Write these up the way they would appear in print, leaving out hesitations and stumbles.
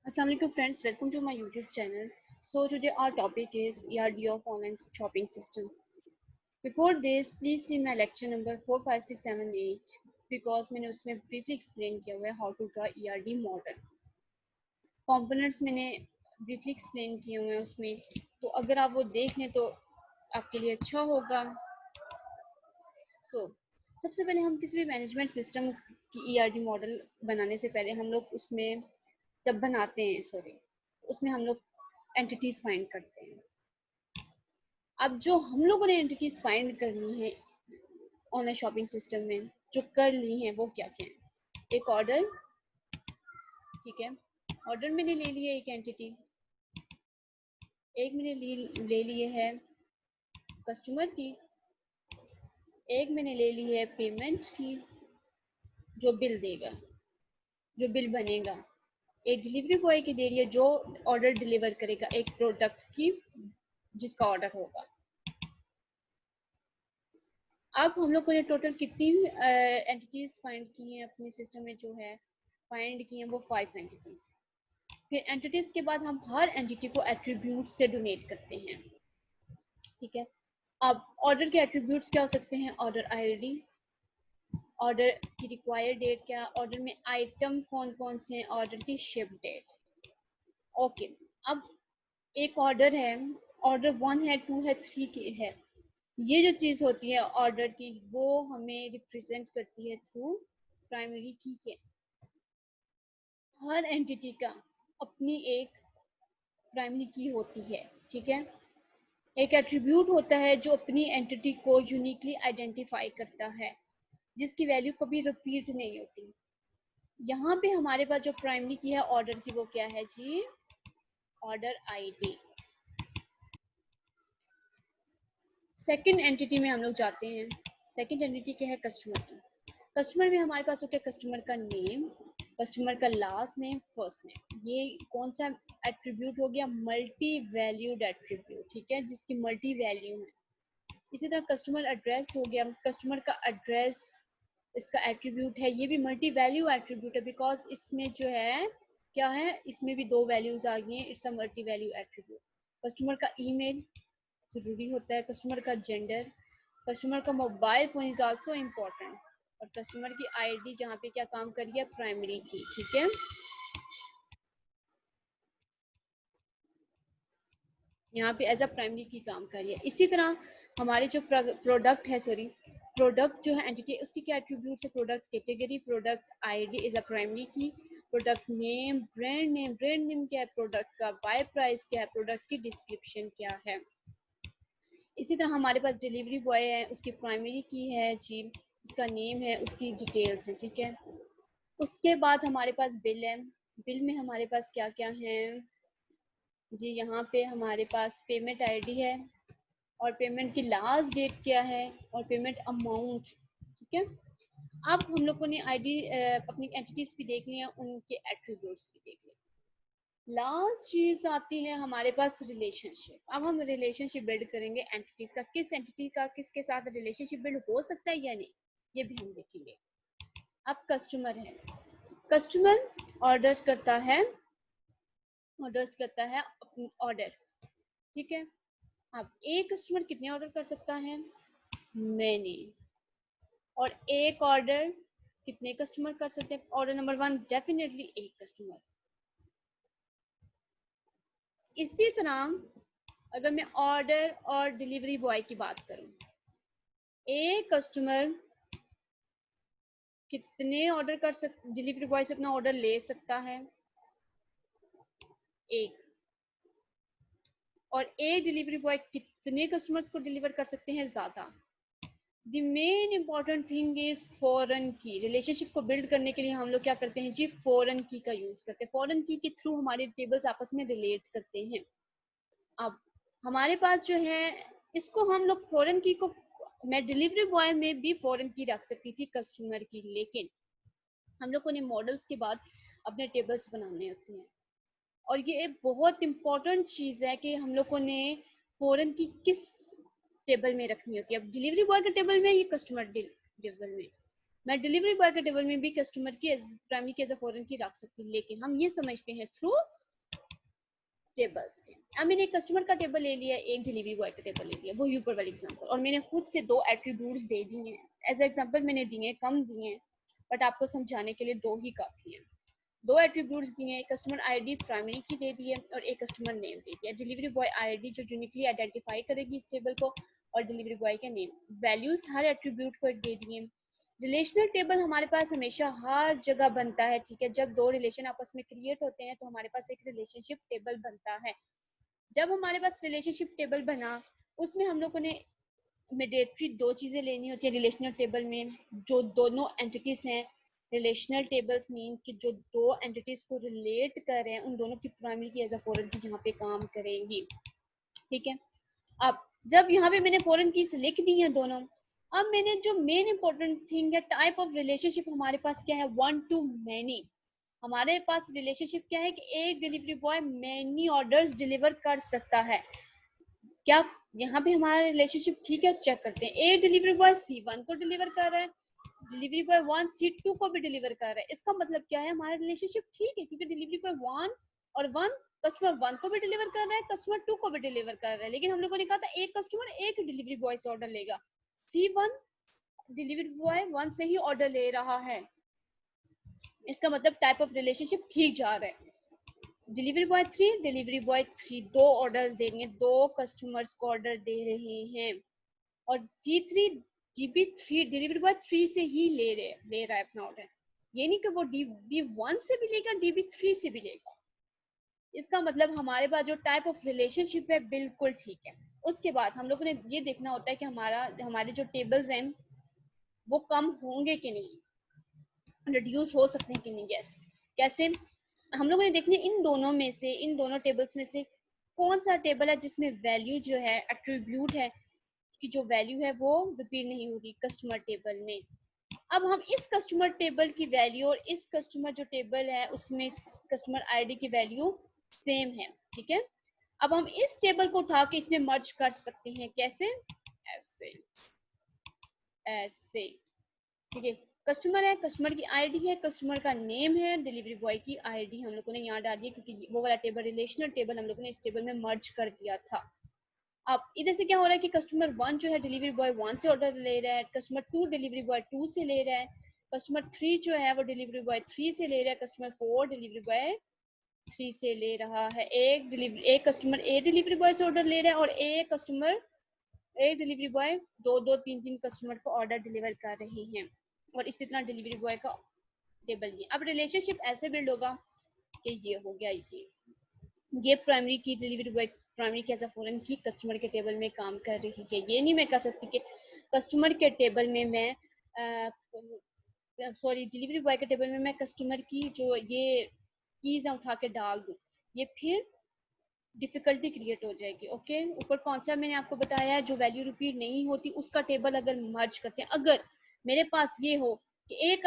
Assalamu alaikum friends, welcome to my YouTube channel. So today our topic is ERD of online shopping system. Before this, please see my lecture number 4, 5, 6, 7, 8 because मैंने उसमें briefly explain किया हुआ है how to draw ERD model. Components मैंने briefly explain किए हुए हैं उसमें, तो अगर आप वो देख लें तो आपके लिए अच्छा होगा. So सबसे पहले हम किसी भी मैनेजमेंट सिस्टम की ERD मॉडल बनाने से पहले हम लोग उसमें जब बनाते हैं उसमें हम लोग एंटिटीज फाइंड करते हैं. अब जो हम लोगों ने एंटिटीज फाइंड करनी है ऑनलाइन शॉपिंग सिस्टम में जो कर ली हैं वो क्या क्या है. एक ऑर्डर, ठीक है, ऑर्डर मैंने ले लिया एक एंटिटी. एक मैंने ले लिए है कस्टमर की. एक मैंने ले ली है पेमेंट की, जो बिल देगा, जो बिल बनेगा. एक डिलीवरी बॉय की दे रही है जो ऑर्डर डिलीवर करेगा एक प्रोडक्ट की जिसका ऑर्डर होगा. अब हम लोग को ये टोटल कितनी एंटिटीज फाइंड की हैं अपने सिस्टम में, जो है फाइंड की हैं वो 5 एंटिटीज. फिर एंटिटीज के बाद हम हर एंटिटी को एट्रीब्यूट से डोनेट करते हैं. ठीक है, अब ऑर्डर के एट्रीब्यूट्स क्या हो सकते हैं. ऑर्डर आईडी, ऑर्डर की रिक्वायर्ड डेट, क्या ऑर्डर में आइटम कौन कौन से हैं, ऑर्डर की शिप डेट. ओके, अब एक ऑर्डर है, ऑर्डर 1 है, 2 है, 3 की है. ये जो चीज होती है ऑर्डर की वो हमें रिप्रेजेंट करती है थ्रू प्राइमरी की के. हर एंटिटी का अपनी एक प्राइमरी की होती है. ठीक है, एक एट्रीब्यूट होता है जो अपनी एंटिटी को यूनिकली आइडेंटिफाई करता है, जिसकी वैल्यू कभी रिपीट नहीं होती. यहाँ पे हमारे पास जो प्राइमरी की है ऑर्डर की वो क्या है जी, ऑर्डर आईडी. सेकंड एंटिटी में हम लोग जाते हैं. सेकंड एंटिटी क्या है, कस्टमर की. कस्टमर में हमारे पास होता है कस्टमर का नेम, कस्टमर का लास्ट नेम, फर्स्ट नेम. ये कौन सा एट्रीब्यूट हो गया, मल्टी वैल्यूड एट्रीब्यूट. ठीक है, जिसकी मल्टी वैल्यू है. इसी तरह कस्टमर एड्रेस हो गया, कस्टमर का एड्रेस इसका एट्रीब्यूट है. ये भी मल्टी वैल्यू एट्रीब्यूट है बिकॉज इसमें जो है क्या है, इसमें भी 2 वैल्यूज आ गई हैं. It's a multi value attribute. Customer का ईमेल जरूरी होता है, कस्टमर का जेंडर, कस्टमर का mobile phone is also important, और कस्टमर की आईडी जहाँ पे क्या काम करिए, प्राइमरी की. ठीक है, यहाँ पे एज अ प्राइमरी की काम करिए. इसी तरह हमारे जो प्रोडक्ट है, प्रोडक्ट जो है एंटिटी, उसकी क्या एट्रीब्यूट्स है, product category, product ID is a primary की, प्रोडक्ट नेम, ब्रांड नेम क्या है, प्रोडक्ट का बाय प्राइस क्या है, प्रोडक्ट की डिस्क्रिप्शन क्या है. इसी तरह हमारे पास डिलीवरी बॉय है, उसकी प्राइमरी की है जी, उसका नेम है, उसकी डिटेल्स है. ठीक है, उसके बाद हमारे पास बिल है. बिल में हमारे पास क्या क्या है जी, यहाँ पे हमारे पास पेमेंट आईडी है, और पेमेंट की लास्ट डेट क्या है, और पेमेंट अमाउंट. ठीक है, अब हम लोगों ने आईडी अपनी एंटिटीज भी देख ली हैं, उनके एट्रीब्यूट्स भी देख लिए. लास्ट चीज आती है हमारे पास रिलेशनशिप. अब हम रिलेशनशिप बिल्ड करेंगे एंटिटीज का, किस एंटिटी का किसके साथ रिलेशनशिप बिल्ड हो सकता है या नहीं, ये भी हम देखेंगे. अब कस्टमर है, कस्टमर ऑर्डर करता है, ऑर्डर्स करता है ऑर्डर. ठीक है, अब एक कस्टमर कितने ऑर्डर कर सकता है, मैनी. और एक ऑर्डर कितने कस्टमर कर सकते हैं, ऑर्डर नंबर 1 डेफिनेटली एक कस्टमर. इसी तरह अगर मैं ऑर्डर और डिलीवरी बॉय की बात करूं, एक कस्टमर कितने ऑर्डर कर सकते, डिलीवरी बॉय से अपना ऑर्डर ले सकता है, एक. और एक डिलीवरी बॉय कितने कस्टमर्स को डिलीवर कर सकते हैं, ज्यादा. The main important thing is foreign की. रिलेशनशिप को बिल्ड करने के लिए हम लोग क्या करते हैं जी, फॉरेन की का यूज करते हैं. फॉरेन की के थ्रू हमारे टेबल्स आपस में रिलेट करते हैं. अब हमारे पास जो है, इसको हम लोग फॉरेन की को, मैं डिलीवरी बॉय में भी फॉरेन की रख सकती थी कस्टमर की, लेकिन हम लोगों ने मॉडल्स के बाद अपने टेबल्स बनाने होते हैं. और ये एक बहुत इंपॉर्टेंट चीज है कि हम लोगों ने फॉरेन की किस टेबल में रखनी होती है. अब डिलीवरी बॉय के टेबल में, ये कस्टमर टेबल में, मैं डिलीवरी बॉय के टेबल में भी कस्टमर की प्राइमरी की एज अ फॉरेन की रख सकती हूँ, लेकिन हम ये समझते हैं थ्रू टेबल्स के। अब मैंने एक कस्टमर का टेबल ले लिया, एक डिलीवरी बॉय का टेबल ले लिया, वो ऊपर वाली एग्जांपल, और मैंने खुद से दो एट्रीब्यूट्स दे दिए हैं। एज एग्जांपल मैंने दिए, कम दिए हैं, बट आपको समझाने के लिए दो ही काफी हैं। दो एट्रीब्यूट्स दिए हैं, कस्टमर आईडी प्राइमरी की दे दी है और एक कस्टमर नेम दे दिया। डिलीवरी बॉय आईडी जो यूनिकली आइडेंटिफाई करेगी इस टेबल को, और डिलीवरी बॉय का नेम। वैल्यूज हर एट्रीब्यूट को एक दे दिए। रिलेशनल टेबल हमारे पास हमेशा हर जगह बनता है, ठीक है। जब दो रिलेशन आपस में क्रिएट होते हैं तो हमारे पास एक रिलेशनशिप टेबल बनता है। जब हमारे पास रिलेशनशिप टेबल बना, उसमें हम लोगों ने मैंडेटरी दो चीजें लेनी होती है रिलेशनल टेबल में, जो दोनों एंटिटीज हैं। रिलेशनल टेबल्स मीन कि जो दो एंटिटीज को रिलेट कर रहे हैं, उन दोनों की प्राइमरी की एज अ फॉरेन की यहाँ पे काम करेंगी, ठीक है। अब जब यहाँ पे मैंने फॉरेन कीज लिख दी है दोनों, अब मैंने जो मेन इंपॉर्टेंट थिंग है, टाइप ऑफ रिलेशनशिप हमारे पास क्या है, वन टू मैनी। हमारे पास रिलेशनशिप क्या है कि एक delivery boy many orders deliver कर सकता है। क्या यहाँ पे हमारा रिलेशनशिप ठीक है? चेक करते हैं। एक डिलीवरी बॉय C1 को डिलीवर कर रहा है, डिलीवरी बॉय 1 C2 को भी डिलीवर कर रहा है। इसका मतलब क्या है, हमारा रिलेशनशिप ठीक है, क्योंकि डिलीवरी बॉय 1 और 1 कस्टमर 1 को भी डिलीवर कर रहा है, कस्टमर 2 को भी डिलीवर कर रहा है। लेकिन हम लोगों ने कहा था एक कस्टमर एक डिलीवरी बॉय से ऑर्डर लेगा। C1 डिलीवरी बॉय 1 से ही ऑर्डर ले रहा है, इसका मतलब टाइप ऑफ रिलेशनशिप ठीक जा रहा है। डिलीवरी बॉय 3 दो ऑर्डर्स दे रही है, दो कस्टमर्स को ऑर्डर दे रहे हैं। और C3 DB3 डिलीवरी बॉय 3 से ही ले रहा है अपना ऑर्डर। ये नहीं कि वो DB1 से भी लेगा, DB3 से भी लेगा। इसका मतलब हमारे पास जो टाइप ऑफ रिलेशनशिप है बिल्कुल ठीक है। उसके बाद हम लोगों ने ये देखना होता है कि हमारे जो टेबल्स हैं वो कम होंगे कि नहीं, रिड्यूस हो सकते हैं कि नहीं। यस, कैसे? हम लोगों ने देखने इन दोनों में से, इन दोनों टेबल्स में से कौन सा टेबल है जिसमें वैल्यू जो है, एट्रीब्यूट है कि जो वैल्यू है वो रिपीट नहीं होगी कस्टमर टेबल में। अब हम इस कस्टमर टेबल की वैल्यू और इस कस्टमर जो टेबल है उसमें कस्टमर आईडी की वैल्यू सेम है, ठीक है। अब हम इस टेबल को उठा के इसमें मर्ज कर सकते हैं। कैसे? ऐसे, ऐसे, ठीक है। कस्टमर है, कस्टमर की आईडी है, कस्टमर का नेम है, डिलीवरी बॉय की आईडी हम लोगों ने यहाँ डाल दी, क्योंकि वो वाला टेबल रिलेशनल टेबल हम लोगों ने इस टेबल में मर्ज कर दिया था। अब इधर से क्या हो रहा है कि कस्टमर 1 जो है डिलीवरी बॉय 1 से ऑर्डर ले रहा है, कस्टमर 2 डिलीवरी बॉय 2 से ले रहा है, कस्टमर 3 जो है वो डिलीवरी बॉय 3 से ले रहा है, कस्टमर 4 डिलीवरी बॉय 3 से ले रहा है। एक कस्टमर एक डिलीवरी बॉय से ऑर्डर ले रहा है और एक डिलीवरी बॉय दो तीन तीन कस्टमर को ऑर्डर डिलीवर कर रहे हैं, और इसी तरह डिलीवरी बॉय का टेबल। ये अब रिलेशनशिप ऐसे बिल्ड होगा कि ये हो गया, ये प्राइमरी की डिलीवरी बॉय प्राइमरी की एज अ फॉरेन की कस्टमर के टेबल में काम कर रही है। ये नहीं मैं कर सकती कि कस्टमर के टेबल में मैं डिलीवरी बॉय के टेबल में मैं कस्टमर की जो ये कीज है उठा के डाल दूं, ये फिर डिफिकल्टी क्रिएट हो जाएगी। ओके, ऊपर कौन सा मैंने आपको बताया है, जो वैल्यू रिपीट नहीं होती उसका टेबल अगर मर्ज करते हैं, अगर मेरे पास ये हो कि एक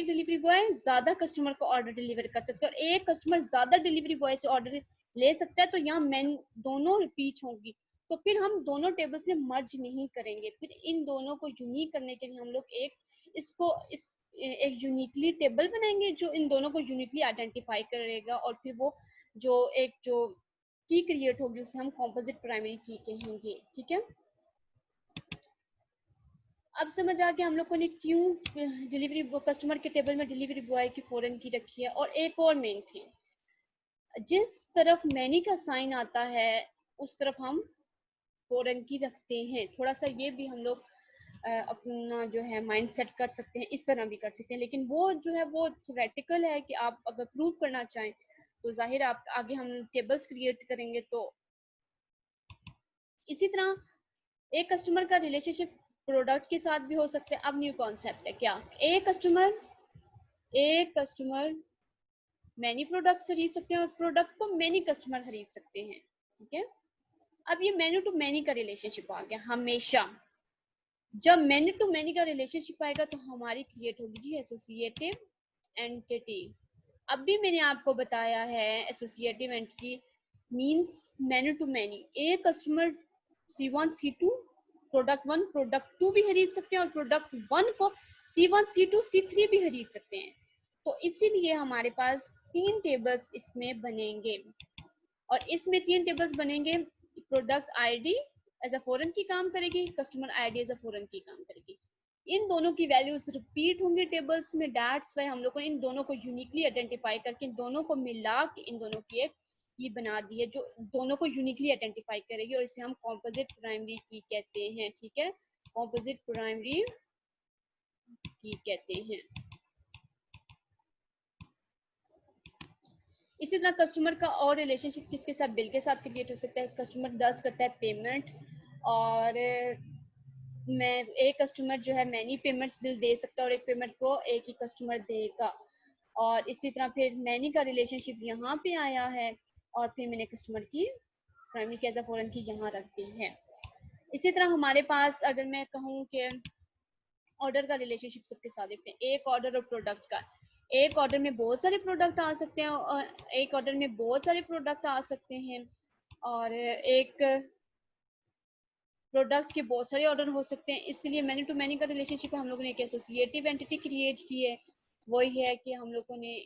डिलीवरी बॉय ज्यादा कस्टमर को ऑर्डर डिलीवर कर सकता है और एक कस्टमर ज्यादा डिलीवरी बॉय से ऑर्डर ले सकता है, तो यहाँ मैन दोनों रिपीट होंगी, तो फिर हम दोनों टेबल्स में मर्ज नहीं करेंगे। फिर इन दोनों को यूनिक करने के लिए हम लोग एक यूनिकली टेबल बनाएंगे जो इन दोनों को यूनिकली आइडेंटिफाई करेगा, और फिर वो जो की क्रिएट होगी उसे हम कॉम्पोजिट प्राइमरी की कहेंगे, ठीक है। अब समझ आ गया हम लोगों ने क्यों डिलीवरी कस्टमर के टेबल में डिलीवरी बॉय की फॉरेन की रखी है। और एक और मेन थिंग, जिस तरफ मैनी का साइन आता है उस तरफ हम फॉरेन की रखते हैं। थोड़ा सा ये भी हम लोग अपना जो है माइंड सेट कर सकते हैं, इस तरह भी कर सकते हैं, लेकिन वो जो है वो थ्योरेटिकल है कि आप अगर प्रूव करना चाहें तो जाहिर आप आगे हम टेबल्स क्रिएट करेंगे। तो इसी तरह एक कस्टमर का रिलेशनशिप प्रोडक्ट के साथ भी हो सकता है। अब न्यू कॉन्सेप्ट है क्या, एक कस्टमर मैनी प्रोडक्ट खरीद सकते हैं और प्रोडक्ट को मैनी कस्टमर खरीद सकते हैं, ठीक है। अब ये मैनी टू मैनी का रिलेशनशिप आ गया। हमेशा जब मैनी टू मैनी का रिलेशनशिप आएगा तो हमारी क्रिएट होगी जी एसोसिएटिव एंटिटी। अब भी मैंने आपको बताया है associative entity means many to many. एक customer C1 C2 product 1 product 2 भी खरीद सकते हैं और प्रोडक्ट 1 को C1 C2 C3 भी खरीद सकते हैं। तो इसीलिए हमारे पास 3 टेबल्स इसमें बनेंगे। और इसमें 3 टेबल्स बनेंगे। Product ID as a foreign key काम करेगी, customer ID as a foreign key काम करेगी। इन दोनों की वैल्यूज रिपीट होंगी टेबल्स में। दैट्स वाई हम लोग को इन दोनों को यूनिकली आइडेंटिफाई करके इन दोनों को मिला के इन दोनों की एक की बना दी है, जो दोनों को यूनिकली आइडेंटिफाई करेगी, और इसे हम कॉम्पोजिट प्राइमरी की कहते हैं। ठीक है, कॉम्पोजिट प्राइमरी की कहते हैं। इसी तरह कस्टमर का और रिलेशनशिप किसके साथ, बिल के साथ क्रिएट हो सकता है। कस्टमर 10 करता है पेमेंट, और मैं एक कस्टमर जो है मैनी पेमेंट्स बिल दे सकता है, और एक पेमेंट को एक ही कस्टमर देगा। और इसी तरह फिर मैनी का रिलेशनशिप यहाँ पे आया है, और फिर मैंने कस्टमर की प्राइमरी की एज अ फॉरेन की यहाँ रख दी है। इसी तरह हमारे पास अगर मैं कहूँ कि ऑर्डर का रिलेशनशिप सबके साथ देखते हैं। एक ऑर्डर और प्रोडक्ट का, एक ऑर्डर में बहुत सारे प्रोडक्ट आ सकते हैं, और एक ऑर्डर में बहुत सारे प्रोडक्ट आ सकते हैं, और एक प्रोडक्ट के बहुत सारे ऑर्डर हो सकते हैं। इसलिए मैनी टू मैनी का रिलेशनशिप हम लोगों ने एक एसोसिएटिव एंटिटी क्रिएट की है। वही है कि हम लोगों ने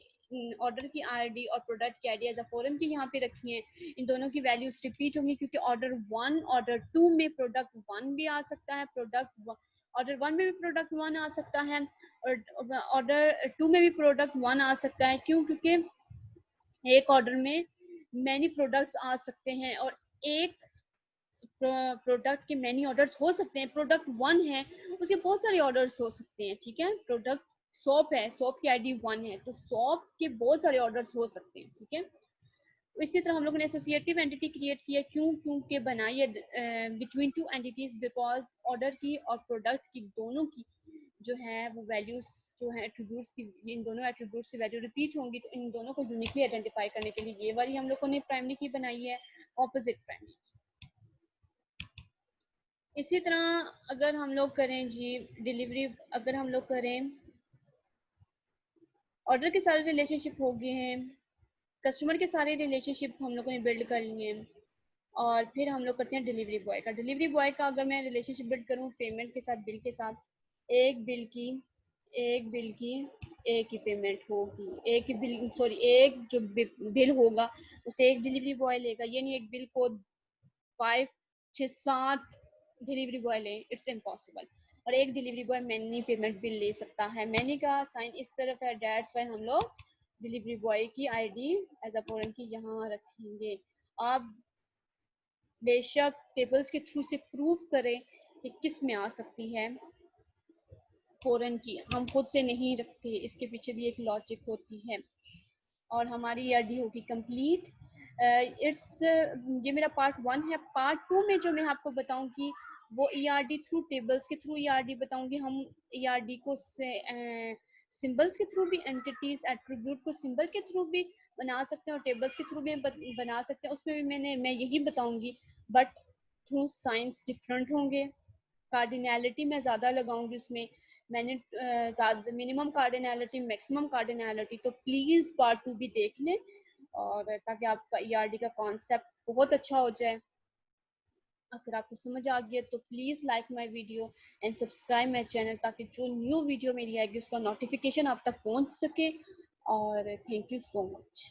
ऑर्डर की आईडी और प्रोडक्ट की आईडी एज अ फॉरेन की यहाँ पे रखी है। इन दोनों की वैल्यूज रिपीट होंगी, क्योंकि ऑर्डर 1 ऑर्डर 2 में प्रोडक्ट 1 भी आ सकता है, प्रोडक्ट ऑर्डर 1 में भी प्रोडक्ट 1 आ सकता है, और ऑर्डर 2 में भी प्रोडक्ट 1 आ सकता है। क्यों? क्योंकि एक ऑर्डर में मैनी प्रोडक्ट्स आ सकते हैं, और एक प्रोडक्ट के मैनी ऑर्डर्स हो सकते हैं। प्रोडक्ट 1 है, उसके बहुत सारे ऑर्डर्स हो सकते हैं। ठीक है, प्रोडक्ट सोप है, सोप की आईडी 1 है, तो सोप के बहुत सारे ऑर्डर्स हो सकते हैं। ठीक है, इसी तरह हम लोगों ने एसोसिएटिव एंटिटी क्रिएट की है। क्यों? क्योंकि बनाई है between two entities, because order की और प्रोडक्ट की दोनों की जो है वो वैल्यूज जो है एट्रीब्यूट्स की, इन दोनों एट्रीब्यूट्स की वैल्यू रिपीट होंगी, तो इन दोनों को यूनिकली आइडेंटिफाई करने के लिए ये वाली हम लोगों ने प्राइमरी की बनाई है, ऑपोजिट प्राइमरी। इसी तरह अगर हम लोग करें जी डिलीवरी, अगर हम लोग करें ऑर्डर के सारे रिलेशनशिप हो गए हैं, कस्टमर के सारे रिलेशनशिप हम लोगों ने बिल्ड कर लिए हैं, और फिर हम लोग करते हैं डिलीवरी बॉय का। डिलीवरी बॉय का अगर मैं रिलेशनशिप बिल्ड करूँ पेमेंट के साथ, बिल के साथ, एक बिल की एक बिल की एक ही पेमेंट होगी, एक ही बिल, सॉरी एक जो बिल होगा उसे एक डिलीवरी बॉय लेगा। ये नहीं एक बिल को 5 6 7 डिलीवरी बॉय लें, इट्स इम्पॉसिबल। और एक delivery boy many payment bill ले सकता है। मैनी का साइन इस तरफ है, डेट्स वाई हम लोग डिलीवरी बॉय की आईडी एज अ फॉरेन की यहाँ रखेंगे। आप बेशक टेबल्स के थ्रू से प्रूव करें कि किस में आ सकती है फॉरेन की, हम खुद से नहीं रखते, इसके पीछे भी एक लॉजिक होती है। और हमारी ईआरडी होगी कंप्लीट। इट्स ये मेरा पार्ट 1 है। पार्ट 2 में जो मैं आपको बताऊंगी वो ईआरडी थ्रू टेबल्स के थ्रू ईआरडी बताऊंगी। हम ईआरडी को सिंबल्स के थ्रू भी, एंटिटीज एट्रीब्यूट को सिंबल के थ्रू भी बना सकते हैं, और टेबल्स के थ्रू भी बना सकते हैं। उसमें भी मैं यही बताऊंगी, बट थ्रू साइंस डिफरेंट होंगे। कार्डिनैलिटी मैं ज़्यादा लगाऊंगी उसमें, मैंने मिनिमम कार्डिनैलिटी, मैक्सिमम कार्डिनैलिटी। तो प्लीज़ पार्ट 2 भी देख लें, और ताकि आपका ईआरडी का कॉन्सेप्ट बहुत अच्छा हो जाए। अगर आपको समझ आ गया तो please like my video and subscribe my channel, ताकि जो न्यू वीडियो मेरी आएगी उसका नोटिफिकेशन आप तक पहुंच सके। और थैंक यू सो मच।